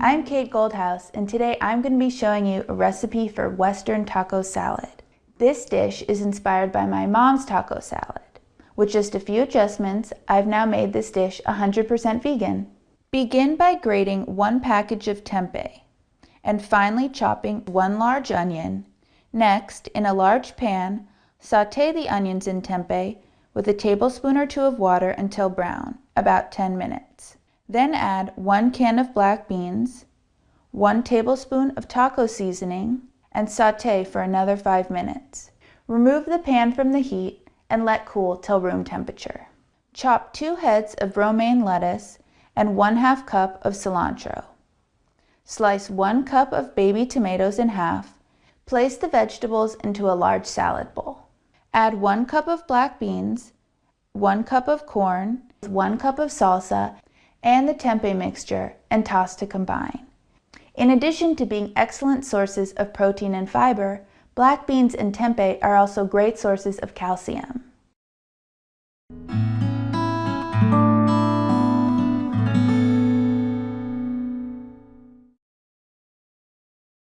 I'm Kate Goldhouse, and today I'm going to be showing you a recipe for Western taco salad. This dish is inspired by my mom's taco salad. With just a few adjustments, I've now made this dish 100% vegan. Begin by grating 1 package of tempeh and finely chopping 1 large onion. Next, in a large pan, sauté the onions in tempeh with a tablespoon or 2 of water until brown, about 10 minutes. Then add 1 can of black beans, 1 tablespoon of taco seasoning, and sauté for another 5 minutes. Remove the pan from the heat and let cool till room temperature. Chop 2 heads of romaine lettuce and 1/2 cup of cilantro. Slice 1 cup of baby tomatoes in half. Place the vegetables into a large salad bowl. Add 1 cup of black beans, 1 cup of corn, 1 cup of salsa, and the tempeh mixture, and toss to combine. In addition to being excellent sources of protein and fiber, black beans and tempeh are also great sources of calcium.